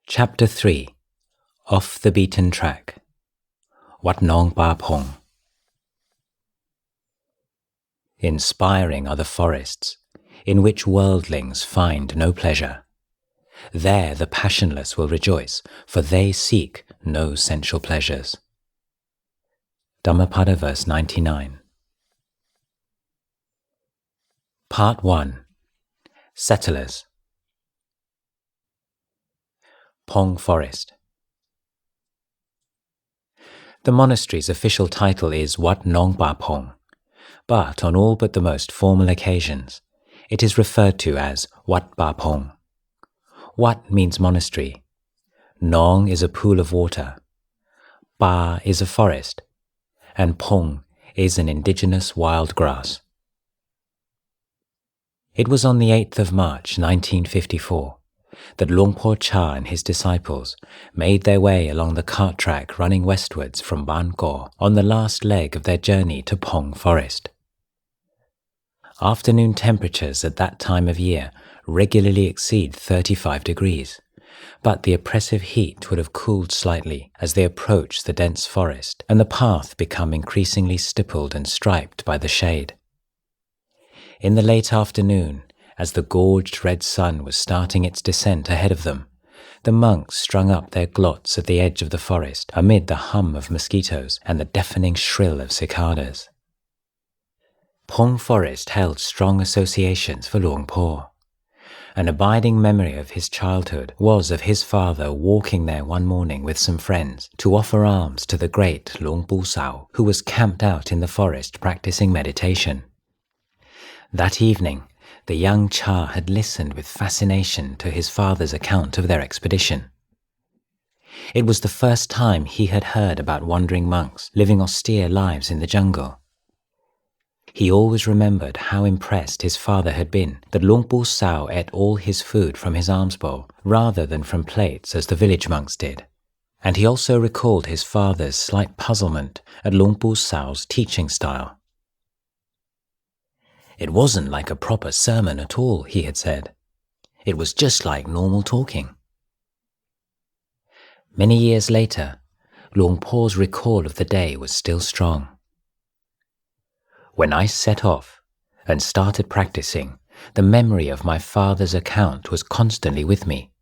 Chapter 3 Off the Beaten Track. Wat Nong Pa Pong. Inspiring are the forests, in which worldlings find no pleasure. There the passionless will rejoice, for they seek no sensual pleasures. Dhammapada verse 99. Part 1. Settlers. Pong Forest. The monastery's official title is Wat Nong Pa Pong, but on all but the most formal occasions, it is referred to as Wat Pa Pong. Wat means monastery, Nong is a pool of water, Pa is a forest, and Pong is an indigenous wild grass. It was on the 8th of March 1954 that Luang Por Cha and his disciples made their way along the cart track running westwards from Ban Ko on the last leg of their journey to Pong Forest. Afternoon temperatures at that time of year regularly exceed 35 degrees, but the oppressive heat would have cooled slightly as they approached the dense forest and the path become increasingly stippled and striped by the shade. In the late afternoon, as the gorged red sun was starting its descent ahead of them, the monks strung up their glots at the edge of the forest amid the hum of mosquitoes and the deafening shrill of cicadas. Pong Forest held strong associations for Luang Por. An abiding memory of his childhood was of his father walking there one morning with some friends to offer alms to the great Luang Bu Sao, who was camped out in the forest practicing meditation. That evening, the young Cha had listened with fascination to his father's account of their expedition. It was the first time he had heard about wandering monks living austere lives in the jungle. He always remembered how impressed his father had been that Luang Bu Sao ate all his food from his alms bowl rather than from plates as the village monks did. And he also recalled his father's slight puzzlement at Luang Bu Sao's teaching style. It wasn't like a proper sermon at all, he had said. It was just like normal talking. Many years later, Luang Por's recall of the day was still strong. When I set off and started practicing, the memory of my father's account was constantly with me.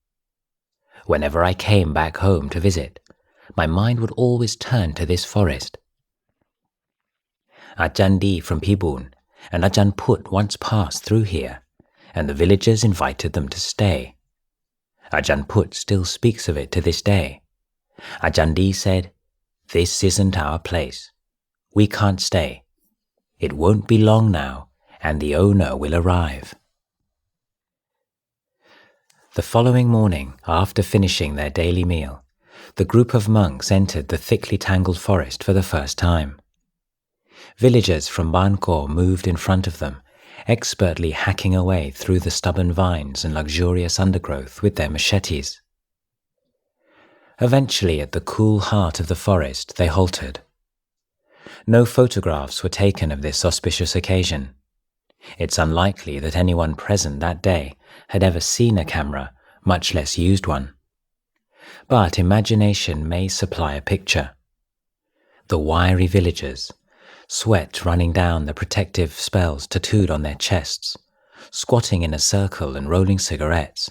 Whenever I came back home to visit, my mind would always turn to this forest. Ajahn Di from Pibun and Ajahn Put once passed through here, and the villagers invited them to stay. Ajahn Put still speaks of it to this day. Ajahn Di said, "This isn't our place. We can't stay. It won't be long now, and the owner will arrive." The following morning, after finishing their daily meal, the group of monks entered the thickly tangled forest for the first time. Villagers from Ban Ko moved in front of them, expertly hacking away through the stubborn vines and luxurious undergrowth with their machetes. Eventually, at the cool heart of the forest, they halted. No photographs were taken of this auspicious occasion. It's unlikely that anyone present that day had ever seen a camera, much less used one. But imagination may supply a picture. The wiry villagers, sweat running down the protective spells tattooed on their chests, squatting in a circle and rolling cigarettes.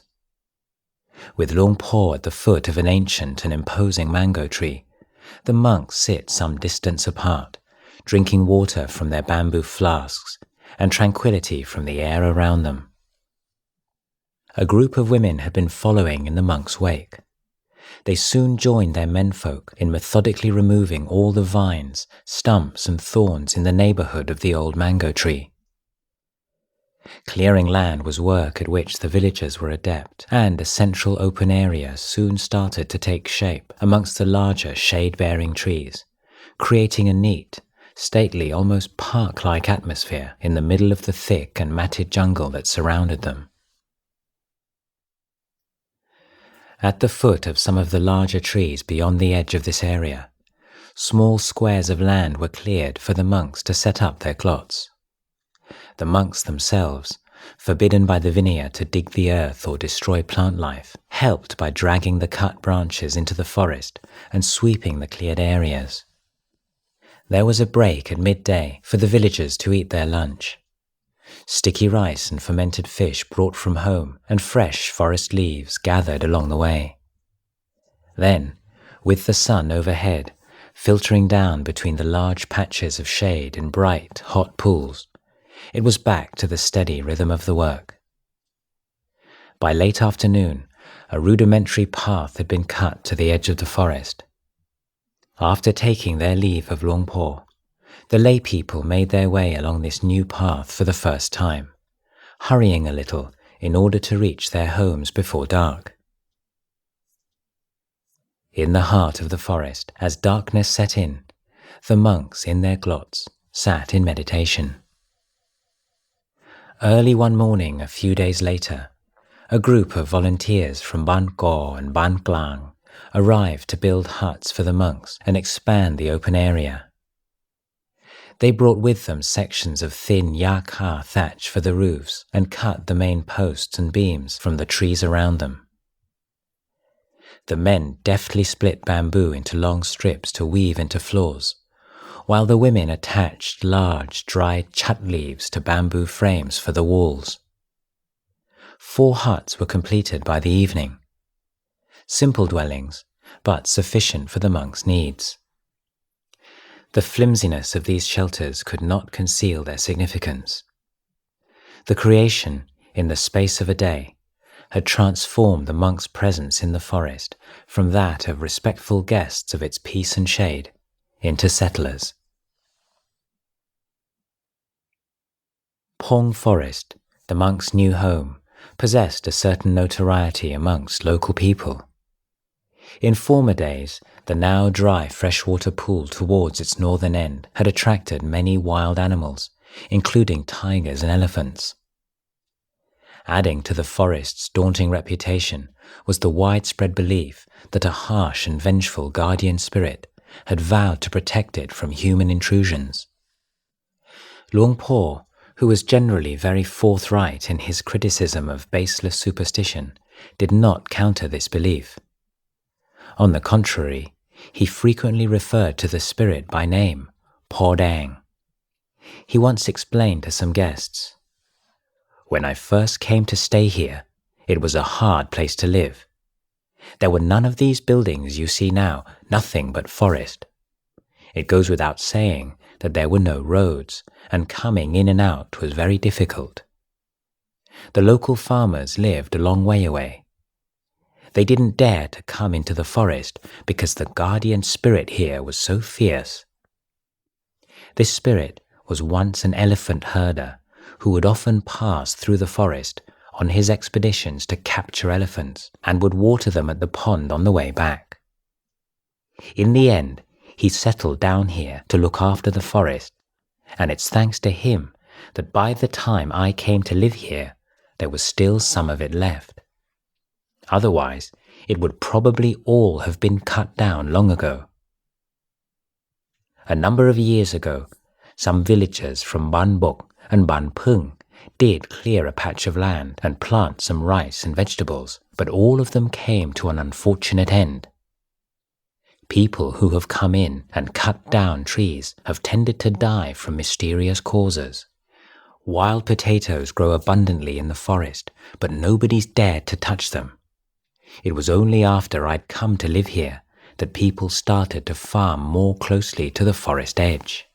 With Luang Por at the foot of an ancient and imposing mango tree, the monks sit some distance apart, drinking water from their bamboo flasks and tranquility from the air around them. A group of women had been following in the monks' wake. They soon joined their menfolk in methodically removing all the vines, stumps and thorns in the neighborhood of the old mango tree. Clearing land was work at which the villagers were adept, and a central open area soon started to take shape amongst the larger shade-bearing trees, creating a neat, stately, almost park-like atmosphere in the middle of the thick and matted jungle that surrounded them. At the foot of some of the larger trees beyond the edge of this area, small squares of land were cleared for the monks to set up their glots. The monks themselves, forbidden by the Vinaya to dig the earth or destroy plant life, helped by dragging the cut branches into the forest and sweeping the cleared areas. There was a break at midday for the villagers to eat their lunch. Sticky rice and fermented fish brought from home and fresh forest leaves gathered along the way. Then, with the sun overhead, filtering down between the large patches of shade in bright, hot pools, it was back to the steady rhythm of the work. By late afternoon, a rudimentary path had been cut to the edge of the forest. After taking their leave of Luang Por, the lay people made their way along this new path for the first time, hurrying a little in order to reach their homes before dark. In the heart of the forest, as darkness set in, the monks in their glots sat in meditation. Early one morning, a few days later, a group of volunteers from Ban Ko and Ban Klang arrived to build huts for the monks and expand the open area. They brought with them sections of thin yakha thatch for the roofs and cut the main posts and beams from the trees around them. The men deftly split bamboo into long strips to weave into floors, while the women attached large, dry chat leaves to bamboo frames for the walls. 4 huts were completed by the evening. Simple dwellings, but sufficient for the monks' needs. The flimsiness of these shelters could not conceal their significance. The creation, in the space of a day, had transformed the monks' presence in the forest from that of respectful guests of its peace and shade into settlers. Pong Forest, the monks' new home, possessed a certain notoriety amongst local people. In former days, the now dry freshwater pool towards its northern end had attracted many wild animals, including tigers and elephants. Adding to the forest's daunting reputation was the widespread belief that a harsh and vengeful guardian spirit had vowed to protect it from human intrusions. Luang Por, who was generally very forthright in his criticism of baseless superstition, did not counter this belief. On the contrary, he frequently referred to the spirit by name, Po Dang. He once explained to some guests, "When I first came to stay here, it was a hard place to live. There were none of these buildings you see now, nothing but forest. It goes without saying that there were no roads, and coming in and out was very difficult. The local farmers lived a long way away. They didn't dare to come into the forest because the guardian spirit here was so fierce. This spirit was once an elephant herder who would often pass through the forest on his expeditions to capture elephants and would water them at the pond on the way back. In the end, he settled down here to look after the forest, and it's thanks to him that by the time I came to live here, there was still some of it left. Otherwise, it would probably all have been cut down long ago. A number of years ago, some villagers from Ban Bok and Ban Pung did clear a patch of land and plant some rice and vegetables, but all of them came to an unfortunate end. People who have come in and cut down trees have tended to die from mysterious causes. Wild potatoes grow abundantly in the forest, but nobody's dared to touch them. It was only after I'd come to live here that people started to farm more closely to the forest edge.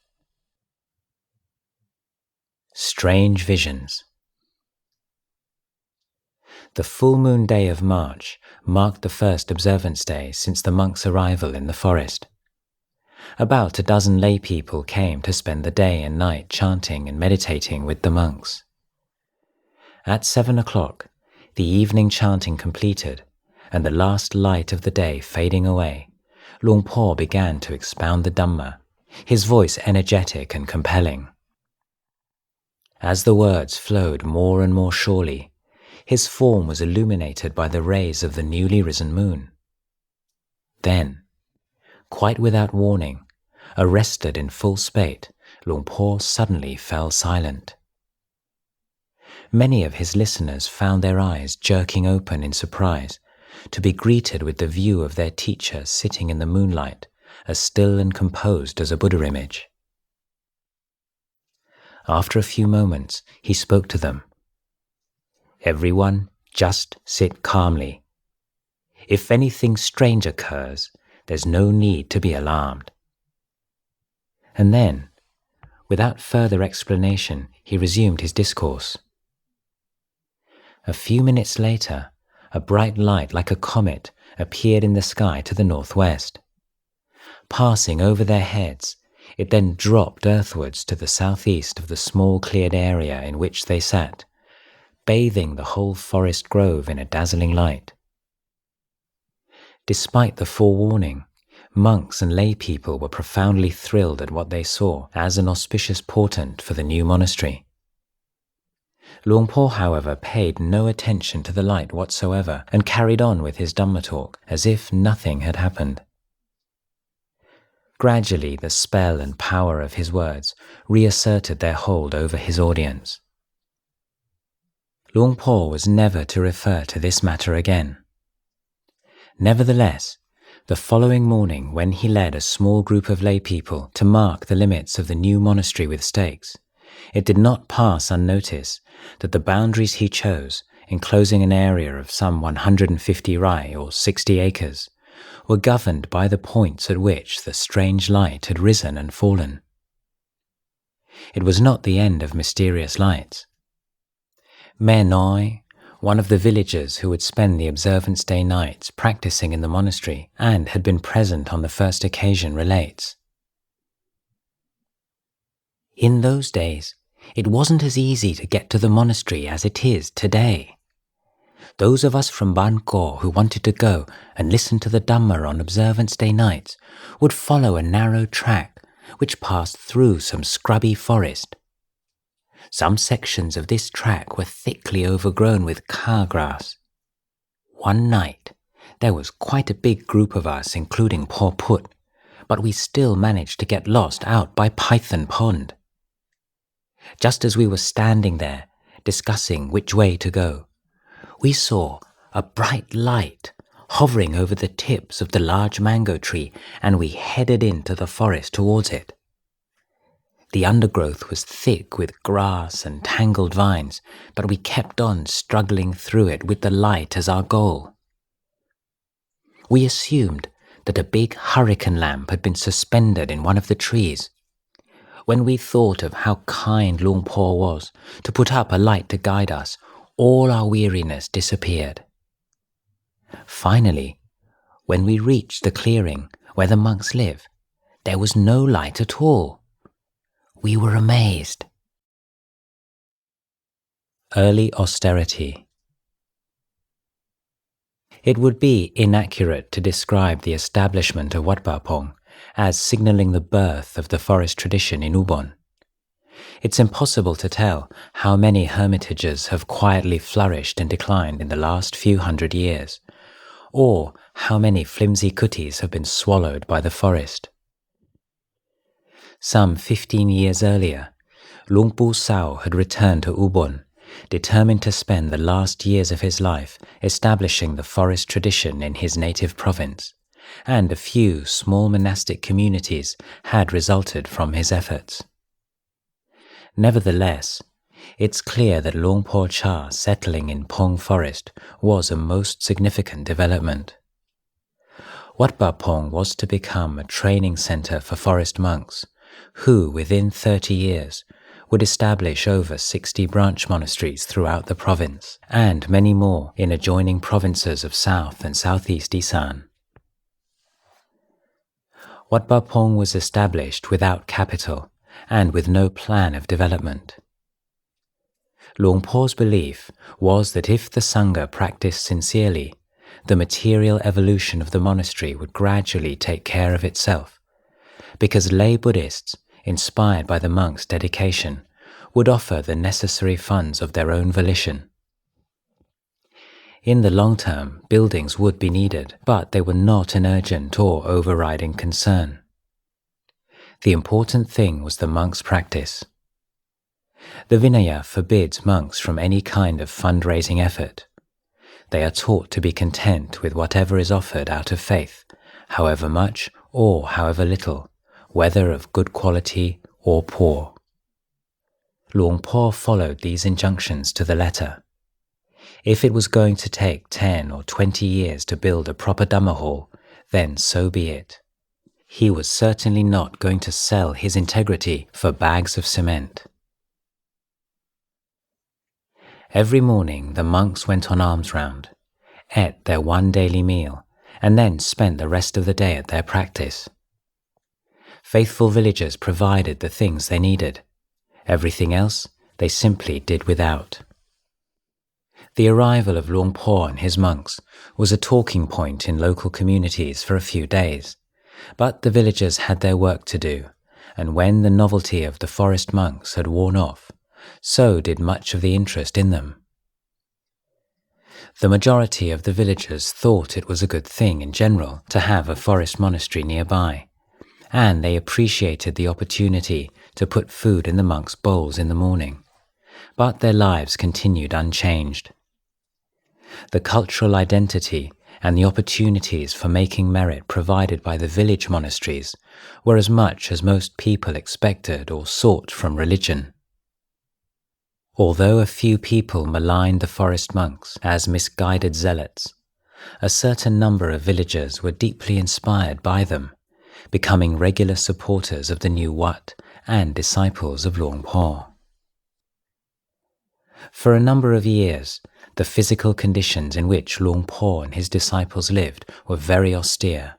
Strange visions. The full moon day of March marked the first observance day since the monks' arrival in the forest. About a dozen lay people came to spend the day and night chanting and meditating with the monks. At 7 o'clock, the evening chanting completed, and the last light of the day fading away, Luang Por began to expound the Dhamma, his voice energetic and compelling. As the words flowed more and more surely, his form was illuminated by the rays of the newly risen moon. Then, quite without warning, arrested in full spate, Luang Por suddenly fell silent. Many of his listeners found their eyes jerking open in surprise to be greeted with the view of their teacher sitting in the moonlight, as still and composed as a Buddha image. After a few moments, he spoke to them. "Everyone, just sit calmly. If anything strange occurs, there's no need to be alarmed." And then, without further explanation, he resumed his discourse. A few minutes later, a bright light like a comet appeared in the sky to the northwest. Passing over their heads, it then dropped earthwards to the southeast of the small cleared area in which they sat, bathing the whole forest grove in a dazzling light. Despite the forewarning, monks and lay people were profoundly thrilled at what they saw as an auspicious portent for the new monastery. Luang Por, however, paid no attention to the light whatsoever and carried on with his Dhamma talk as if nothing had happened. Gradually, the spell and power of his words reasserted their hold over his audience. Luang Por was never to refer to this matter again. Nevertheless, the following morning, when he led a small group of lay people to mark the limits of the new monastery with stakes, it did not pass unnoticed that the boundaries he chose, enclosing an area of some 150 rai or 60 acres, were governed by the points at which the strange light had risen and fallen. It was not the end of mysterious lights. Me Noi, one of the villagers who would spend the observance day nights practicing in the monastery and had been present on the first occasion, relates, "In those days, it wasn't as easy to get to the monastery as it is today. Those of us from Bangkok who wanted to go and listen to the Dhamma on observance day nights would follow a narrow track which passed through some scrubby forest. Some sections of this track were thickly overgrown with car grass. One night, there was quite a big group of us, including Paw Put, but we still managed to get lost out by Python Pond. Just as we were standing there, discussing which way to go, we saw a bright light hovering over the tips of the large mango tree, and we headed into the forest towards it. The undergrowth was thick with grass and tangled vines, but we kept on struggling through it with the light as our goal. We assumed that a big hurricane lamp had been suspended in one of the trees. When we thought of how kind Luang Por was to put up a light to guide us, all our weariness disappeared. Finally, when we reached the clearing where the monks live, there was no light at all. We were amazed." Early austerity. It would be inaccurate to describe the establishment of Wat Pah Pong as signalling the birth of the forest tradition in Ubon. It's impossible to tell how many hermitages have quietly flourished and declined in the last few hundred years, or how many flimsy kutis have been swallowed by the forest. Some 15 years earlier, Luang Pu Sao had returned to Ubon, determined to spend the last years of his life establishing the forest tradition in his native province, and a few small monastic communities had resulted from his efforts. Nevertheless, it's clear that Luang Por Cha settling in Pong Forest was a most significant development. Wat Pah Pong was to become a training center for forest monks, who, within 30 years, would establish over 60 branch monasteries throughout the province, and many more in adjoining provinces of South and Southeast Isan. Wat Pah Pong was established without capital and with no plan of development. Luang Por's belief was that if the Sangha practiced sincerely, the material evolution of the monastery would gradually take care of itself, because lay Buddhists, inspired by the monks' dedication, would offer the necessary funds of their own volition. In the long term, buildings would be needed, but they were not an urgent or overriding concern. The important thing was the monks' practice. The Vinaya forbids monks from any kind of fundraising effort. They are taught to be content with whatever is offered out of faith, however much or however little, whether of good quality or poor. Luang Por followed these injunctions to the letter. If it was going to take 10 or 20 years to build a proper Dhamma hall, then so be it. He was certainly not going to sell his integrity for bags of cement. Every morning the monks went on alms round, ate their one daily meal, and then spent the rest of the day at their practice. Faithful villagers provided the things they needed. Everything else they simply did without. The arrival of Luang Por and his monks was a talking point in local communities for a few days, but the villagers had their work to do, and when the novelty of the forest monks had worn off, so did much of the interest in them. The majority of the villagers thought it was a good thing in general to have a forest monastery nearby, and they appreciated the opportunity to put food in the monks' bowls in the morning, but their lives continued unchanged. The cultural identity and the opportunities for making merit provided by the village monasteries were as much as most people expected or sought from religion. Although a few people maligned the forest monks as misguided zealots, a certain number of villagers were deeply inspired by them, becoming regular supporters of the new Wat and disciples of Luang Por. For a number of years, the physical conditions in which Luang Por and his disciples lived were very austere.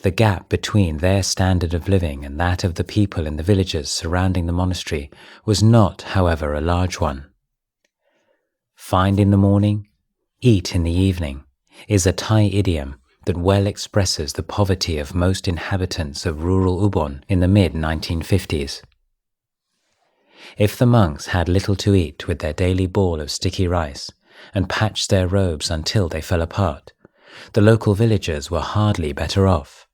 The gap between their standard of living and that of the people in the villages surrounding the monastery was not, however, a large one. "Find in the morning, eat in the evening" is a Thai idiom that well expresses the poverty of most inhabitants of rural Ubon in the mid-1950s. If the monks had little to eat with their daily ball of sticky rice and patched their robes until they fell apart, the local villagers were hardly better off.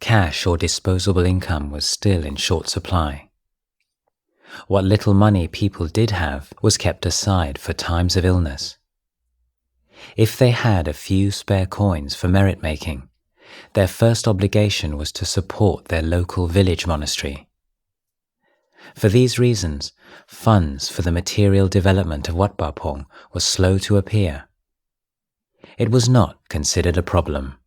Cash or disposable income was still in short supply. What little money people did have was kept aside for times of illness. If they had a few spare coins for merit-making, their first obligation was to support their local village monastery. For these reasons, funds for the material development of Wat Pa Pong were slow to appear. It was not considered a problem.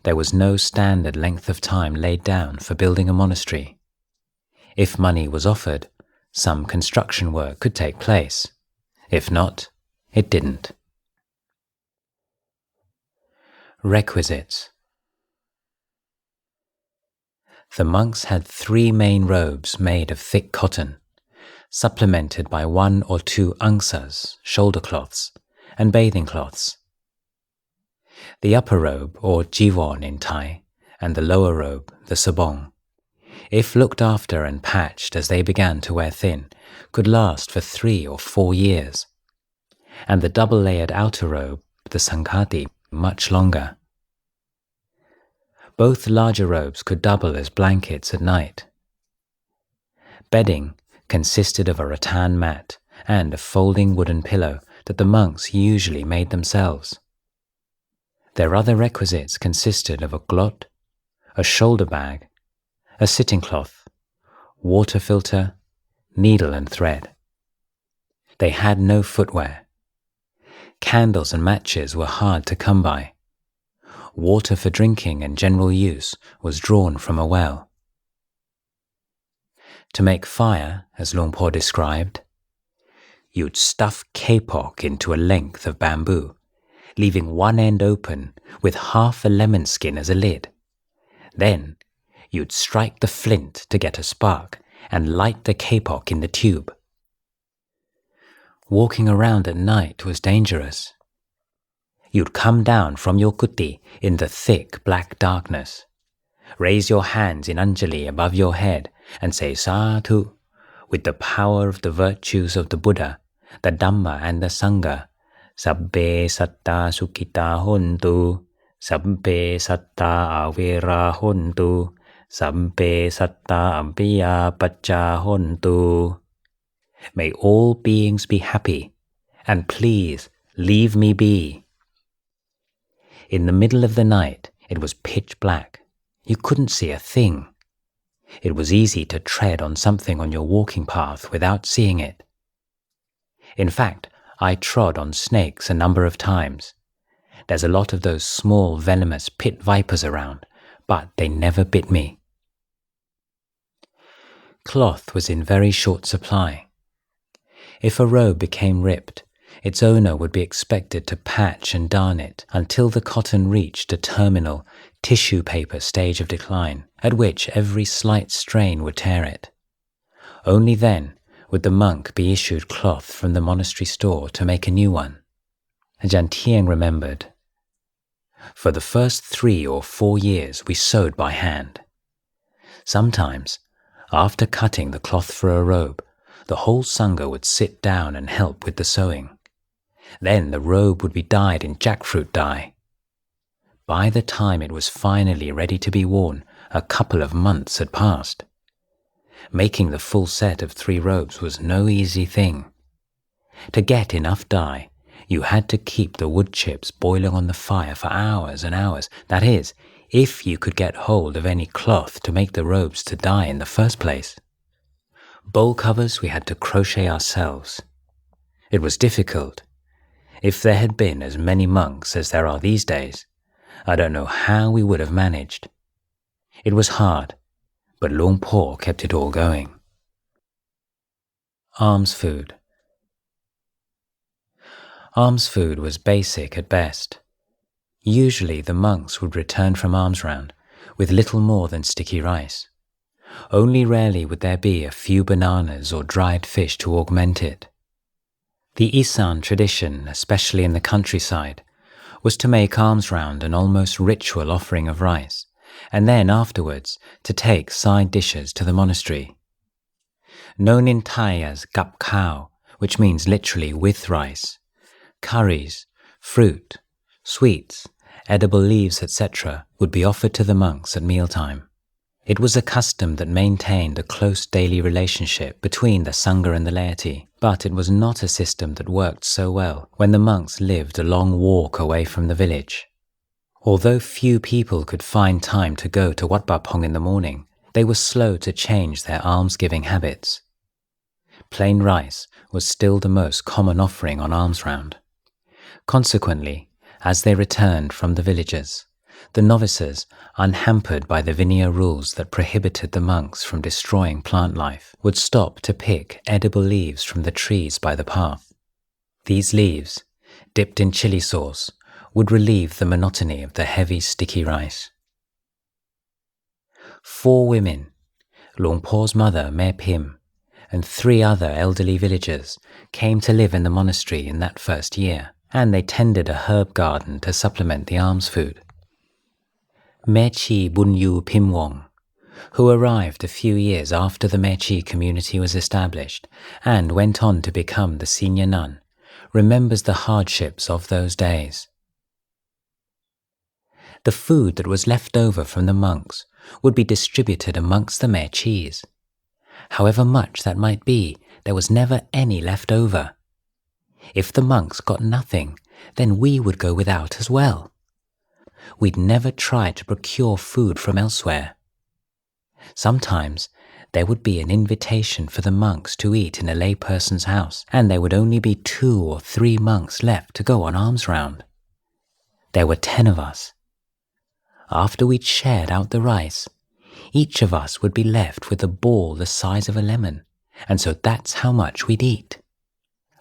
There was no standard length of time laid down for building a monastery. If money was offered, some construction work could take place. If not, it didn't. Requisites. The monks had 3 main robes made of thick cotton, supplemented by 1 or 2 angsas, shoulder cloths, and bathing cloths. The upper robe, or jivon in Thai, and the lower robe, the sabong, if looked after and patched as they began to wear thin, could last for 3 or 4 years, and the double-layered outer robe, the sanghati, much longer. Both larger robes could double as blankets at night. Bedding consisted of a rattan mat and a folding wooden pillow that the monks usually made themselves. Their other requisites consisted of a glot, a shoulder bag, a sitting cloth, water filter, needle and thread. They had no footwear. Candles and matches were hard to come by. Water for drinking and general use was drawn from a well. To make fire, as Luang Por described, you'd stuff kapok into a length of bamboo, leaving one end open with half a lemon skin as a lid. Then you'd strike the flint to get a spark and light the kapok in the tube. Walking around at night was dangerous. You'd come down from your kuti in the thick black darkness, raise your hands in Anjali above your head and say Sadhu with the power of the virtues of the Buddha, the Dhamma and the Sangha. Sabbe satta sukhita hontu, sabbe satta avera hontu, Sampe satta ampiya pacha hontu. May all beings be happy, and please leave me be. In the middle of the night, it was pitch black. You couldn't see a thing. It was easy to tread on something on your walking path without seeing it. In fact, I trod on snakes a number of times. There's a lot of those small venomous pit vipers around, but they never bit me. Cloth was in very short supply. If a robe became ripped, its owner would be expected to patch and darn it until the cotton reached a terminal tissue paper stage of decline, at which every slight strain would tear it. Only then would the monk be issued cloth from the monastery store to make a new one. Ajahn remembered. For the first 3 or 4 years we sewed by hand. Sometimes, after cutting the cloth for a robe, the whole Sangha would sit down and help with the sewing. Then the robe would be dyed in jackfruit dye. By the time it was finally ready to be worn, a couple of months had passed. Making the full set of 3 robes was no easy thing. To get enough dye, you had to keep the wood chips boiling on the fire for hours and hours. That is, if you could get hold of any cloth to make the robes to dye in the first place. Bowl covers we had to crochet ourselves. It was difficult. If there had been as many monks as there are these days, I don't know how we would have managed. It was hard, but Luang Por kept it all going. Alms food. Alms food was basic at best. Usually the monks would return from alms round with little more than sticky rice. Only rarely would there be a few bananas or dried fish to augment it. The Isan tradition, especially in the countryside, was to make alms round an almost ritual offering of rice, and then afterwards to take side dishes to the monastery. Known in Thai as gap khao, which means literally with rice, curries, fruit, sweets, edible leaves, etc. would be offered to the monks at mealtime. It was a custom that maintained a close daily relationship between the Sangha and the laity, but it was not a system that worked so well when the monks lived a long walk away from the village. Although few people could find time to go to Wat Ba Pong in the morning, they were slow to change their almsgiving habits. Plain rice was still the most common offering on alms round. Consequently, as they returned from the villages, the novices, unhampered by the Vinaya rules that prohibited the monks from destroying plant life, would stop to pick edible leaves from the trees by the path. These leaves, dipped in chili sauce, would relieve the monotony of the heavy, sticky rice. 4 women, Luang Por's mother, Mae Pim, and 3 other elderly villagers came to live in the monastery in that first year, and they tended a herb garden to supplement the alms food. Mechi Bunyu Pimwong, who arrived a few years after the Mechi community was established and went on to become the senior nun, remembers the hardships of those days. The food that was left over from the monks would be distributed amongst the Mechis. However much that might be, there was never any left over. If the monks got nothing, then we would go without as well. We'd never try to procure food from elsewhere. Sometimes there would be an invitation for the monks to eat in a layperson's house, and there would only be 2 or 3 monks left to go on alms round. There were 10 of us. After we'd shared out the rice, each of us would be left with a ball the size of a lemon, and so that's how much we'd eat.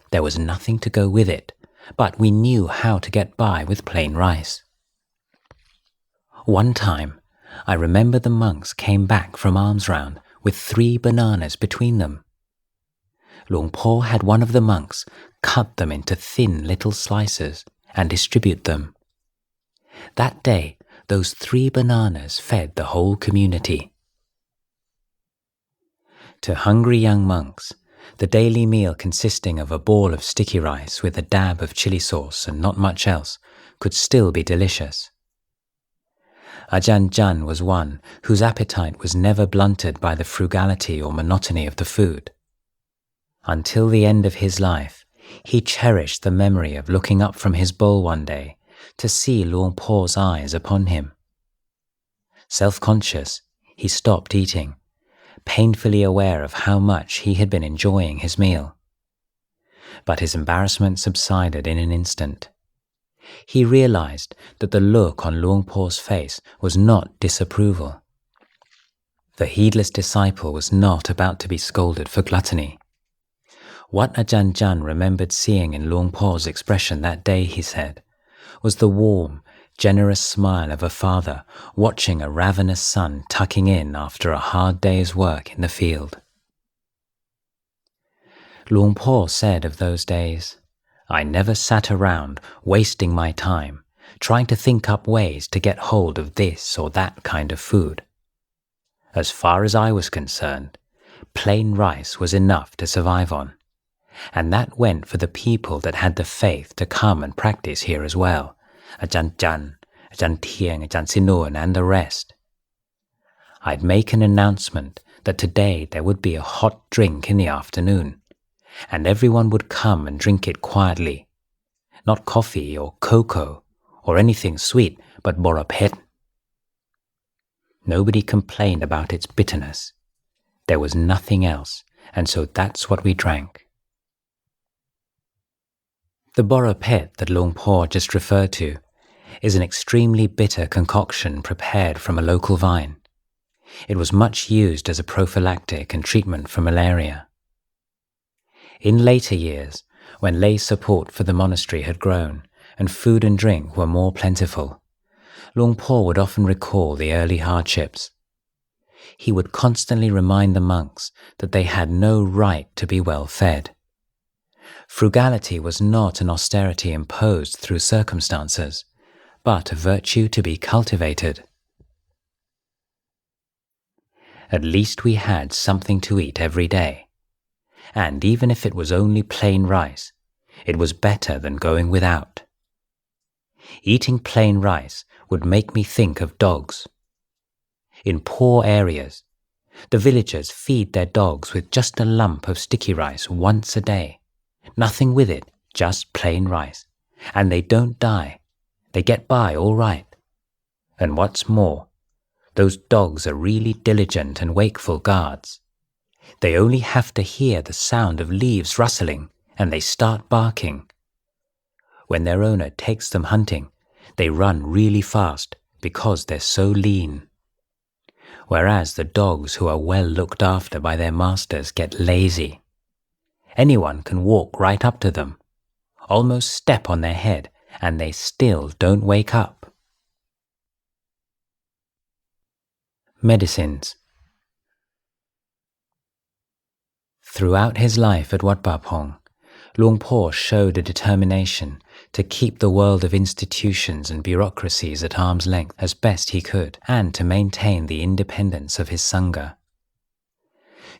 There was nothing to go with it, but we knew how to get by with plain rice. One time, I remember the monks came back from alms round with 3 bananas between them. Luang Por had one of the monks cut them into thin little slices and distribute them. That day, those 3 bananas fed the whole community. To hungry young monks, the daily meal consisting of a ball of sticky rice with a dab of chili sauce and not much else could still be delicious. Ajahn was one whose appetite was never blunted by the frugality or monotony of the food. Until the end of his life, he cherished the memory of looking up from his bowl one day to see Luang Por's eyes upon him. Self-conscious, he stopped eating, painfully aware of how much he had been enjoying his meal. But his embarrassment subsided in an instant. He realized that the look on Luang Por's face was not disapproval. The heedless disciple was not about to be scolded for gluttony. What Ajahn remembered seeing in Luang Por's expression that day, he said, was the warm, generous smile of a father watching a ravenous son tucking in after a hard day's work in the field. Luang Por said of those days, "I never sat around wasting my time trying to think up ways to get hold of this or that kind of food. As far as I was concerned, plain rice was enough to survive on, and that went for the people that had the faith to come and practice here as well, Ajahn, Ajahn Tieng, Ajahn Sinun, and the rest. I'd make an announcement that today there would be a hot drink in the afternoon, and everyone would come and drink it quietly. Not coffee or cocoa or anything sweet, but borapet. Nobody complained about its bitterness. There was nothing else, and so that's what we drank." The borapet that Luang Por just referred to is an extremely bitter concoction prepared from a local vine. It was much used as a prophylactic and treatment for malaria. In later years, when lay support for the monastery had grown and food and drink were more plentiful, Luang Por would often recall the early hardships. He would constantly remind the monks that they had no right to be well fed. Frugality was not an austerity imposed through circumstances, but a virtue to be cultivated. At least we had something to eat every day, and even if it was only plain rice, it was better than going without. Eating plain rice would make me think of dogs. In poor areas, the villagers feed their dogs with just a lump of sticky rice once a day. Nothing with it, just plain rice. And they don't die. They get by all right. And what's more, those dogs are really diligent and wakeful guards. They only have to hear the sound of leaves rustling, and they start barking. When their owner takes them hunting, they run really fast because they're so lean. Whereas the dogs who are well looked after by their masters get lazy. Anyone can walk right up to them, almost step on their head, and they still don't wake up. Medicines. Throughout his life at Wat Pah Pong, Luang Por showed a determination to keep the world of institutions and bureaucracies at arm's length as best he could, and to maintain the independence of his Sangha.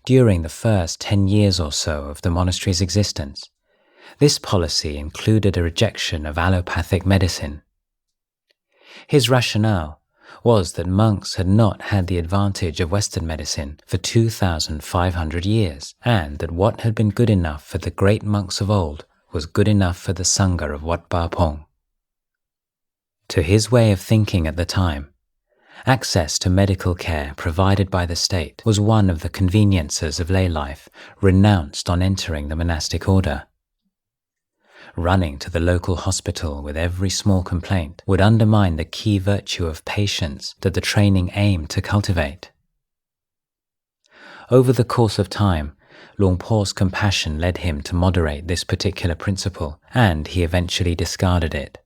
During the first 10 years or so of the monastery's existence, this policy included a rejection of allopathic medicine. His rationale was that monks had not had the advantage of Western medicine for 2,500 years, and that what had been good enough for the great monks of old was good enough for the Sangha of Wat Pah Pong. To his way of thinking at the time, access to medical care provided by the state was one of the conveniences of lay life renounced on entering the monastic order. Running to the local hospital with every small complaint would undermine the key virtue of patience that the training aimed to cultivate. Over the course of time, Luang Por's compassion led him to moderate this particular principle, and he eventually discarded it.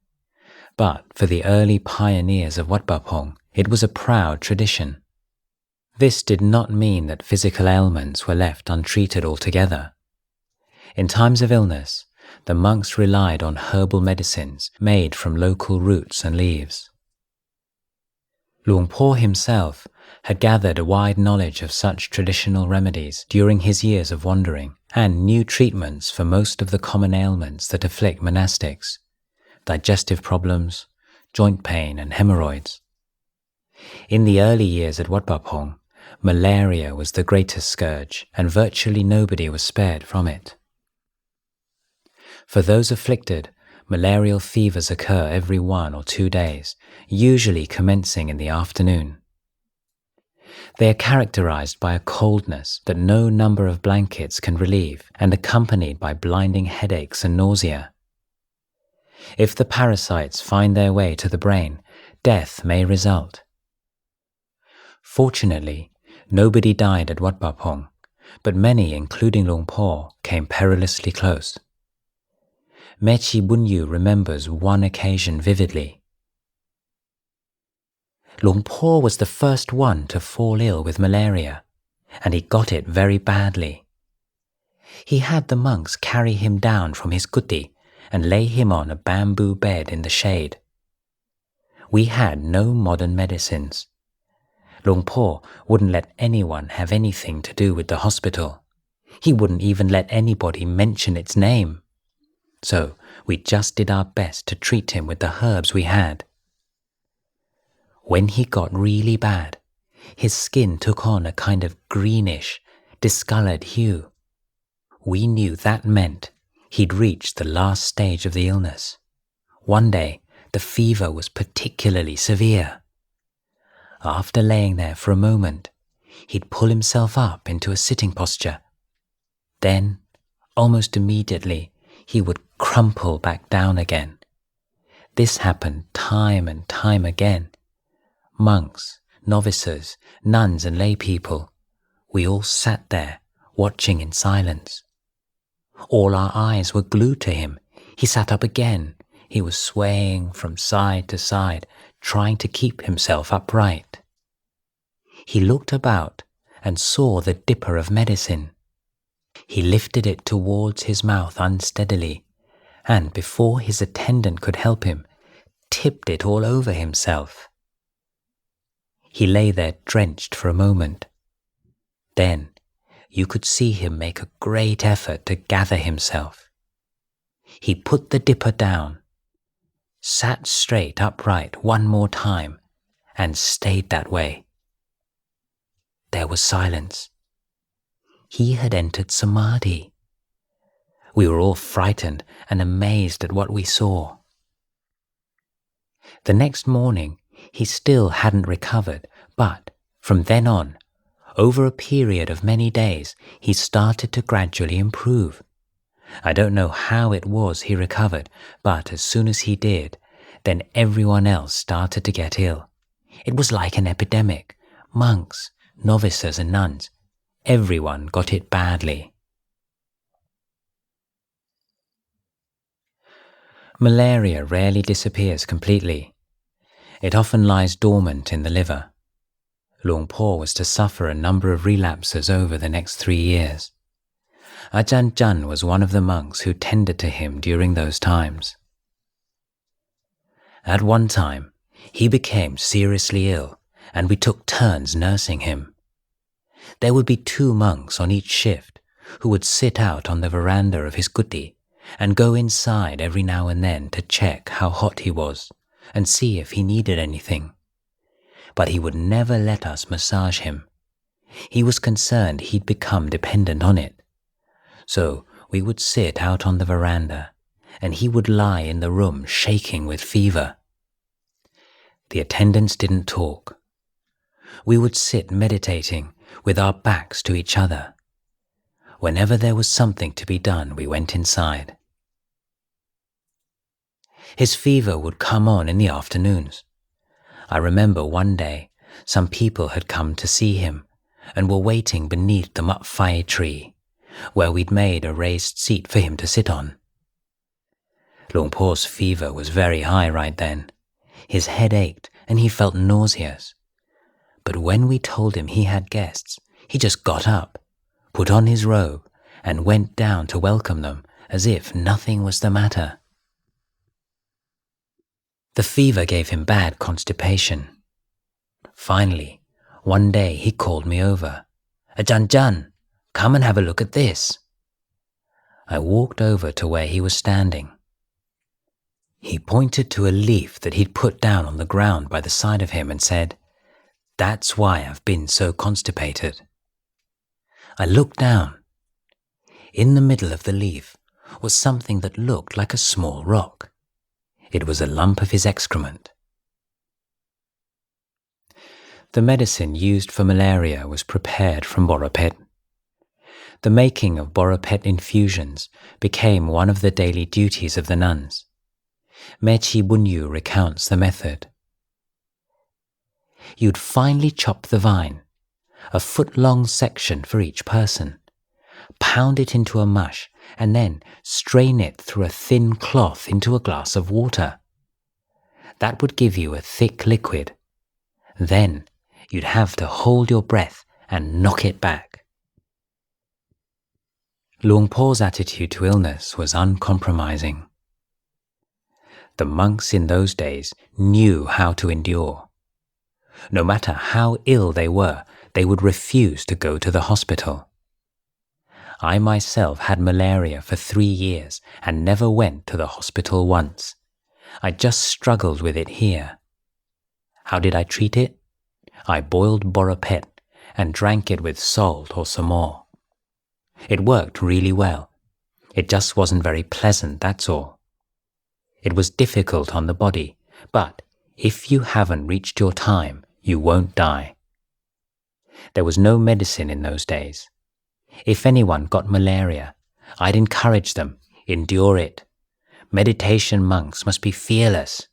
But for the early pioneers of Wat Pah Pong, it was a proud tradition. This did not mean that physical ailments were left untreated altogether. In times of illness, the monks relied on herbal medicines made from local roots and leaves. Luang Por himself had gathered a wide knowledge of such traditional remedies during his years of wandering, and new treatments for most of the common ailments that afflict monastics: digestive problems, joint pain, and hemorrhoids. In the early years at Wat Pong, malaria was the greatest scourge, and virtually nobody was spared from it. For those afflicted, malarial fevers occur every 1 or 2 days, usually commencing in the afternoon. They are characterized by a coldness that no number of blankets can relieve and accompanied by blinding headaches and nausea. If the parasites find their way to the brain, death may result. Fortunately, nobody died at Wat Pong, but many, including Luang Por, came perilously close. Mechi Bunyu remembers one occasion vividly. Luang Por was the first one to fall ill with malaria, and he got it very badly. He had the monks carry him down from his kuti and lay him on a bamboo bed in the shade. We had no modern medicines. Luang Por wouldn't let anyone have anything to do with the hospital. He wouldn't even let anybody mention its name. So we just did our best to treat him with the herbs we had. When he got really bad, his skin took on a kind of greenish, discolored hue. We knew that meant he'd reached the last stage of the illness. One day, the fever was particularly severe. After laying there for a moment, he'd pull himself up into a sitting posture. Then, almost immediately, he would crumple back down again. This happened time and time again. Monks, novices, nuns and lay people, we all sat there, watching in silence. All our eyes were glued to him. He sat up again. He was swaying from side to side, trying to keep himself upright. He looked about and saw the dipper of medicine. He lifted it towards his mouth unsteadily, and before his attendant could help him, tipped it all over himself. He lay there drenched for a moment. Then you could see him make a great effort to gather himself. He put the dipper down, sat straight upright one more time, and stayed that way. There was silence. He had entered samadhi. We were all frightened and amazed at what we saw. The next morning, he still hadn't recovered, but from then on, over a period of many days, he started to gradually improve. I don't know how it was he recovered, but as soon as he did, then everyone else started to get ill. It was like an epidemic. Monks, novices and nuns, everyone got it badly. Malaria rarely disappears completely. It often lies dormant in the liver. Luang Por was to suffer a number of relapses over the next 3 years. Ajahn was one of the monks who tended to him during those times. At one time, he became seriously ill, and we took turns nursing him. There would be 2 monks on each shift who would sit out on the veranda of his kuti and go inside every now and then to check how hot he was and see if he needed anything. But he would never let us massage him. He was concerned he'd become dependent on it. So we would sit out on the veranda, and he would lie in the room shaking with fever. The attendants didn't talk. We would sit meditating with our backs to each other. Whenever there was something to be done, we went inside. His fever would come on in the afternoons. I remember one day some people had come to see him and were waiting beneath the mapwhai tree, where we'd made a raised seat for him to sit on. Luang Por's fever was very high right then. His head ached and he felt nauseous. But when we told him he had guests, he just got up, put on his robe, and went down to welcome them as if nothing was the matter. The fever gave him bad constipation. Finally, one day he called me over. "Ajahn, come and have a look at this." I walked over to where he was standing. He pointed to a leaf that he'd put down on the ground by the side of him and said, That's why I've been so constipated." I looked down. In the middle of the leaf was something that looked like a small rock. It was a lump of his excrement. The medicine used for malaria was prepared from boropet. The making of boropet infusions became one of the daily duties of the nuns. Mechi Bunyu recounts the method. You'd finely chop the vine, a foot-long section for each person, pound it into a mush, and then strain it through a thin cloth into a glass of water. That would give you a thick liquid. Then you'd have to hold your breath and knock it back. Luang Por's attitude to illness was uncompromising. The monks in those days knew how to endure. No matter how ill they were, they would refuse to go to the hospital. I myself had malaria for 3 years and never went to the hospital once. I just struggled with it here. How did I treat it? I boiled boropet and drank it with salt or some more. It worked really well. It just wasn't very pleasant, that's all. It was difficult on the body, but if you haven't reached your time, you won't die. There was no medicine in those days. If anyone got malaria, I'd encourage them, endure it. Meditation monks must be fearless.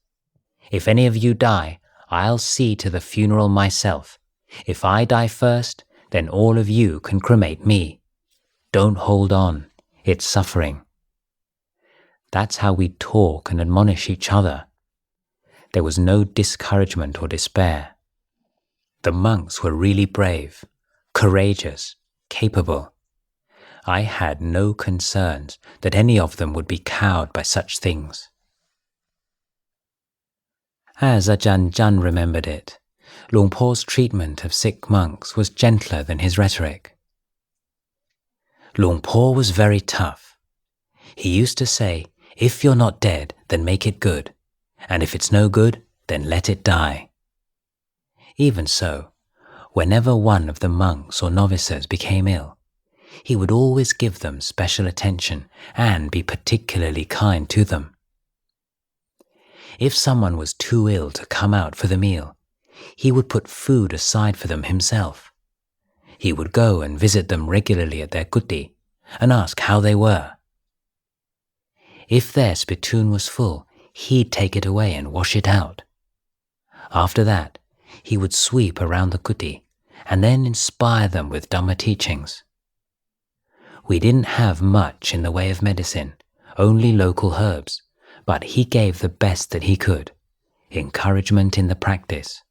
If any of you die, I'll see to the funeral myself. If I die first, then all of you can cremate me. Don't hold on, it's suffering. That's how we talk and admonish each other. There was no discouragement or despair. The monks were really brave, courageous, capable. I had no concerns that any of them would be cowed by such things. As Ajahn remembered it, Luang Por's treatment of sick monks was gentler than his rhetoric. Luang Por was very tough. He used to say, "If you're not dead, then make it good, and if it's no good, then let it die." Even so, whenever one of the monks or novices became ill, he would always give them special attention and be particularly kind to them. If someone was too ill to come out for the meal, he would put food aside for them himself. He would go and visit them regularly at their kuti and ask how they were. If their spittoon was full, he'd take it away and wash it out. After that, he would sweep around the kuti and then inspire them with Dhamma teachings. We didn't have much in the way of medicine, only local herbs, but he gave the best that he could, encouragement in the practice.